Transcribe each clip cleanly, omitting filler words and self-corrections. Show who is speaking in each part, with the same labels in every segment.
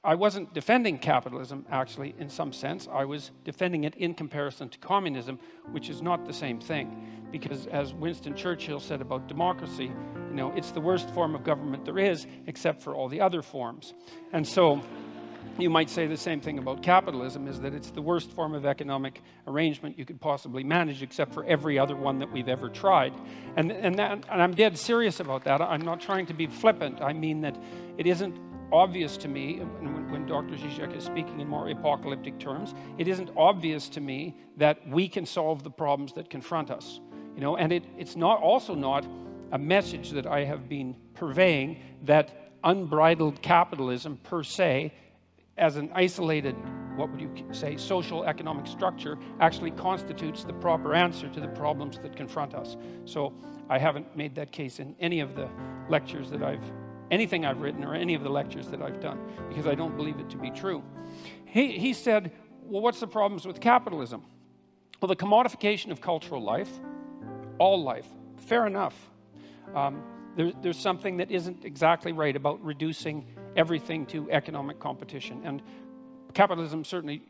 Speaker 1: I wasn't defending capitalism, actually, in some sense. I was defending it in comparison to communism, which is not the same thing. Because as Winston Churchill said about democracy, it's the worst form of government there is, except for all the other forms. And so you might say the same thing about capitalism, is that it's the worst form of economic arrangement you could possibly manage, except for every other one that we've ever tried. And I'm dead serious about that. I'm not trying to be flippant. I mean that it isn't obvious to me, when Dr. Zizek is speaking in more apocalyptic terms, it isn't obvious to me that we can solve the problems that confront us. And it's also not a message that I have been purveying that unbridled capitalism per se, as an isolated, what would you say, social economic structure, actually constitutes the proper answer to the problems that confront us. So I haven't made that case in any of the lectures that anything I've written or any of the lectures that I've done, because I don't believe it to be true. He said, well, what's the problems with capitalism? Well, the commodification of cultural life, all life, fair enough. There's something that isn't exactly right about reducing everything to economic competition. And capitalism certainly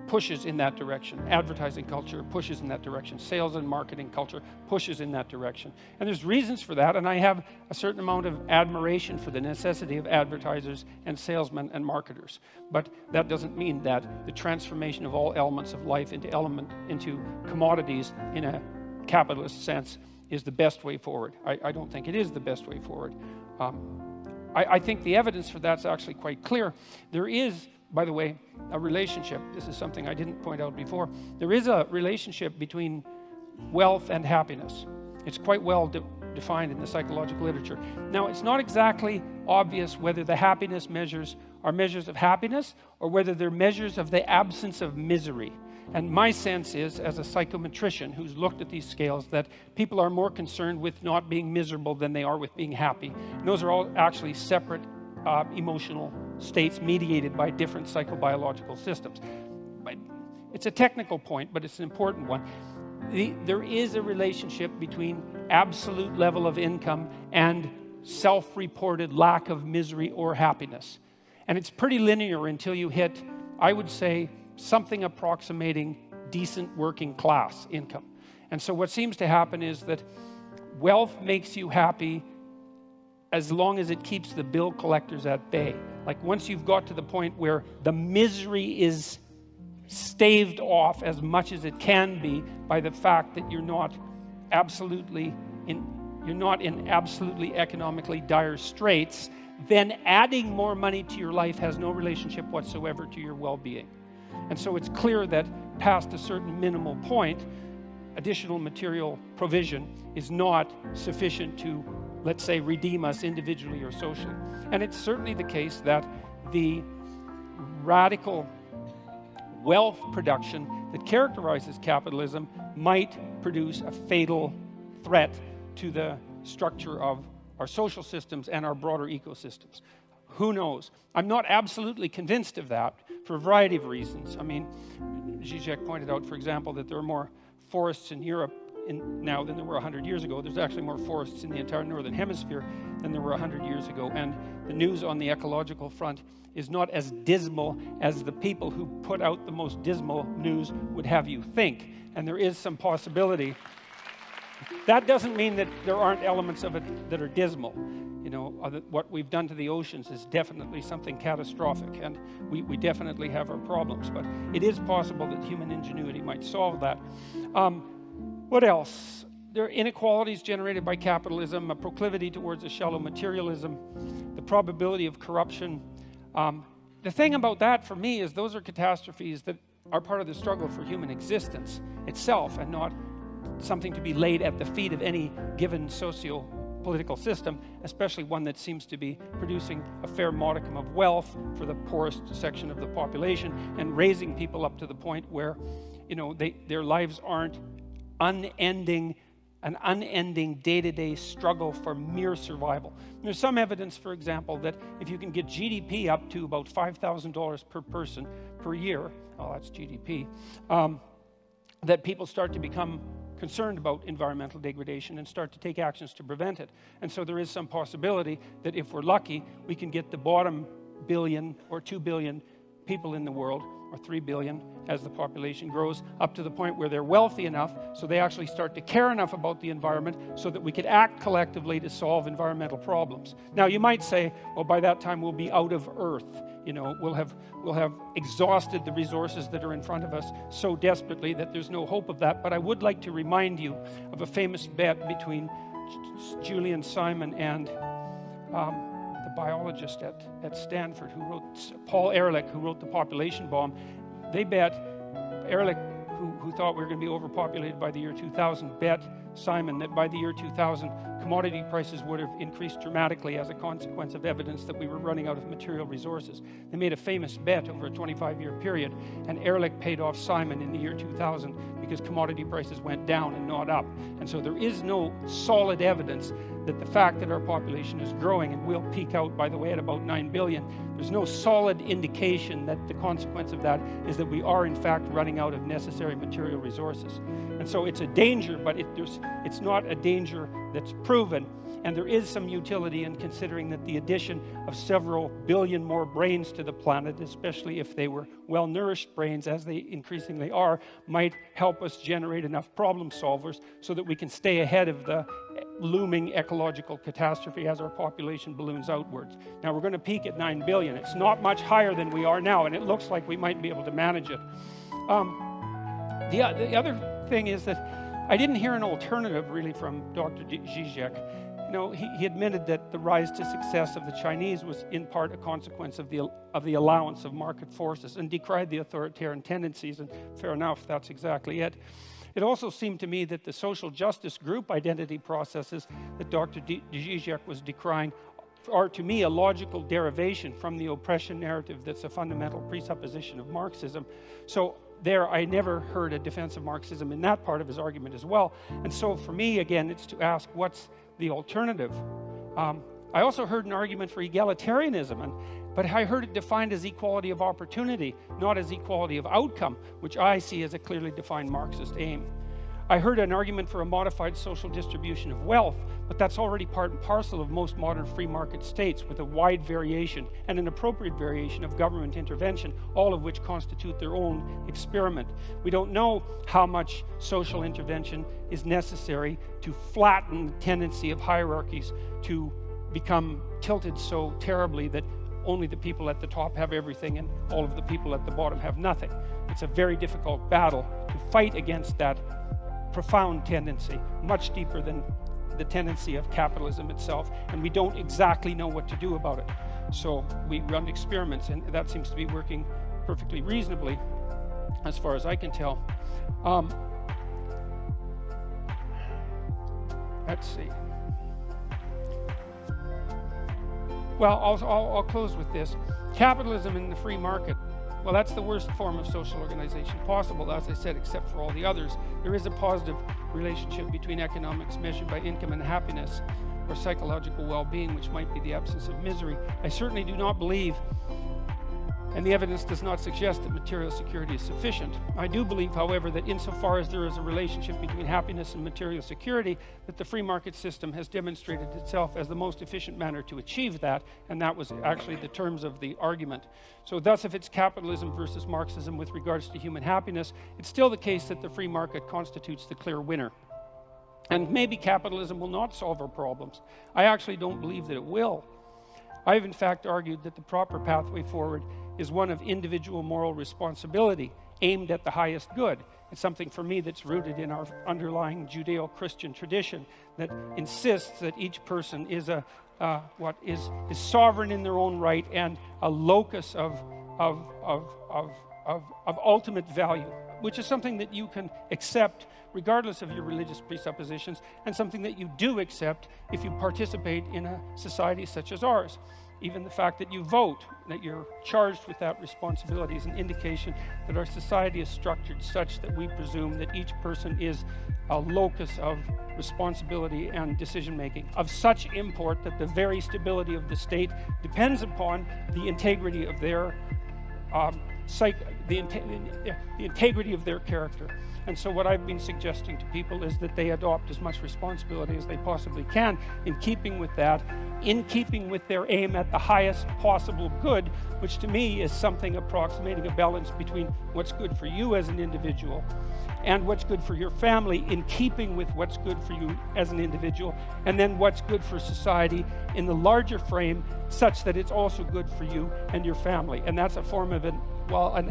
Speaker 1: pushes in that direction. Advertising culture pushes in that direction. Sales and marketing culture pushes in that direction. And there's reasons for that, and I have a certain amount of admiration for the necessity of advertisers and salesmen and marketers. But that doesn't mean that the transformation of all elements of life into commodities in a capitalist sense is the best way forward. I don't think it is the best way forward. I think the evidence for that's actually quite clear. There is, by the way, a relationship. This is something I didn't point out before. There is a relationship between wealth and happiness. It's quite well defined in the psychological literature. Now, it's not exactly obvious whether the happiness measures are measures of happiness or whether they're measures of the absence of misery. And my sense is, as a psychometrician who's looked at these scales, that people are more concerned with not being miserable than they are with being happy. And those are all actually separate emotional states mediated by different psychobiological systems. But it's a technical point, but it's an important one. There is a relationship between absolute level of income and self-reported lack of misery or happiness. And it's pretty linear until you hit, I would say, something approximating decent working class income. And so what seems to happen is that wealth makes you happy as long as it keeps the bill collectors at bay. Like once you've got to the point where the misery is staved off as much as it can be by the fact that you're not in absolutely economically dire straits, then adding more money to your life has no relationship whatsoever to your well-being. And so it's clear that past a certain minimal point, additional material provision is not sufficient to, let's say, redeem us individually or socially. And it's certainly the case that the radical wealth production that characterizes capitalism might produce a fatal threat to the structure of our social systems and our broader ecosystems. Who knows? I'm not absolutely convinced of that for a variety of reasons. I mean, Zizek pointed out, for example, that there are more forests in Europe now than there were 100 years ago. There's actually more forests in the entire northern hemisphere than there were 100 years ago. And the news on the ecological front is not as dismal as the people who put out the most dismal news would have you think. And there is some possibility. That doesn't mean that there aren't elements of it that are dismal. You know, what we've done to the oceans is definitely something catastrophic, and we definitely have our problems. But it is possible that human ingenuity might solve that. What else? There are inequalities generated by capitalism, a proclivity towards a shallow materialism, the probability of corruption. The thing about that for me is those are catastrophes that are part of the struggle for human existence itself and not something to be laid at the feet of any given socio-political system, especially one that seems to be producing a fair modicum of wealth for the poorest section of the population and raising people up to the point where, you know, their lives aren't an unending day-to-day struggle for mere survival. There's some evidence, for example, that if you can get GDP up to about $5,000 per person per year, oh, that's GDP, that people start to become concerned about environmental degradation and start to take actions to prevent it. And so there is some possibility that if we're lucky, we can get the bottom billion or 2 billion people in the world, or 3 billion as the population grows, up to the point where they're wealthy enough so they actually start to care enough about the environment so that we could act collectively to solve environmental problems. Now, you might say, well, by that time we'll be out of Earth. You know, we'll have exhausted the resources that are in front of us so desperately that there's no hope of that. But I would like to remind you of a famous bet between Julian Simon and the biologist at Stanford who wrote, Paul Ehrlich, who wrote The Population Bomb. They bet, Ehrlich, who thought we were going to be overpopulated by the year 2000, bet Simon that by the year 2000, commodity prices would have increased dramatically as a consequence of evidence that we were running out of material resources. They made a famous bet over a 25-year period, and Ehrlich paid off Simon in the year 2000 because commodity prices went down and not up. And so there is no solid evidence that the fact that our population is growing and will peak out, by the way, at about 9 billion, there's no solid indication that the consequence of that is that we are in fact running out of necessary material resources. And so it's a danger, but it's not a danger that's proven. And there is some utility in considering that the addition of several billion more brains to the planet, especially if they were well-nourished brains, as they increasingly are, might help us generate enough problem solvers so that we can stay ahead of the looming ecological catastrophe as our population balloons outwards. Now, we're going to peak at 9 billion. It's not much higher than we are now, and it looks like we might be able to manage it. The other thing is that I didn't hear an alternative, really, from Dr. Zizek. You know, he admitted that the rise to success of the Chinese was in part a consequence of the allowance of market forces, and decried the authoritarian tendencies, and fair enough, that's exactly it. It also seemed to me that the social justice group identity processes that Dr. Zizek was decrying are, to me, a logical derivation from the oppression narrative that's a fundamental presupposition of Marxism. So there, I never heard a defense of Marxism in that part of his argument as well. And so for me, again, it's to ask, what's the alternative? I also heard an argument for egalitarianism, but I heard it defined as equality of opportunity, not as equality of outcome, which I see as a clearly defined Marxist aim. I heard an argument for a modified social distribution of wealth, but that's already part and parcel of most modern free market states, with a wide variation and an appropriate variation of government intervention, all of which constitute their own experiment. We don't know how much social intervention is necessary to flatten the tendency of hierarchies to become tilted so terribly that only the people at the top have everything and all of the people at the bottom have nothing. It's a very difficult battle to fight against that profound tendency, much deeper than the tendency of capitalism itself, and we don't exactly know what to do about it. So we run experiments, and that seems to be working perfectly reasonably, as far as I can tell. Let's see. Well, I'll close with this. Capitalism in the free market, well, that's the worst form of social organization possible, as I said, except for all the others. There is a positive relationship between economics measured by income and happiness, or psychological well-being, which might be the absence of misery. I certainly do not believe, and the evidence does not suggest, that material security is sufficient. I do believe, however, that insofar as there is a relationship between happiness and material security, that the free market system has demonstrated itself as the most efficient manner to achieve that, and that was actually the terms of the argument. So thus, if it's capitalism versus Marxism with regards to human happiness, it's still the case that the free market constitutes the clear winner. And maybe capitalism will not solve our problems. I actually don't believe that it will. I've in fact argued that the proper pathway forward is one of individual moral responsibility aimed at the highest good. It's something for me that's rooted in our underlying Judeo-Christian tradition that insists that each person is is sovereign in their own right and a locus of ultimate value, which is something that you can accept regardless of your religious presuppositions, and something that you do accept if you participate in a society such as ours. Even the fact that you vote, that you're charged with that responsibility, is an indication that our society is structured such that we presume that each person is a locus of responsibility and decision-making, of such import that the very stability of the state depends upon the integrity of their the integrity of their character. And so what I've been suggesting to people is that they adopt as much responsibility as they possibly can in keeping with that, in keeping with their aim at the highest possible good, which to me is something approximating a balance between what's good for you as an individual and what's good for your family, in keeping with what's good for you as an individual, and then what's good for society in the larger frame, such that it's also good for you and your family. And that's a form of an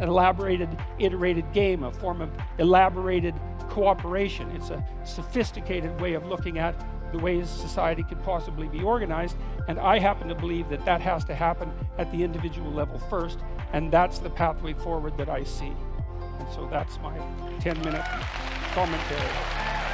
Speaker 1: elaborated, iterated game, a form of elaborated cooperation. It's a sophisticated way of looking at the ways society could possibly be organized, and I happen to believe that that has to happen at the individual level first, and that's the pathway forward that I see. And so that's my 10-minute commentary.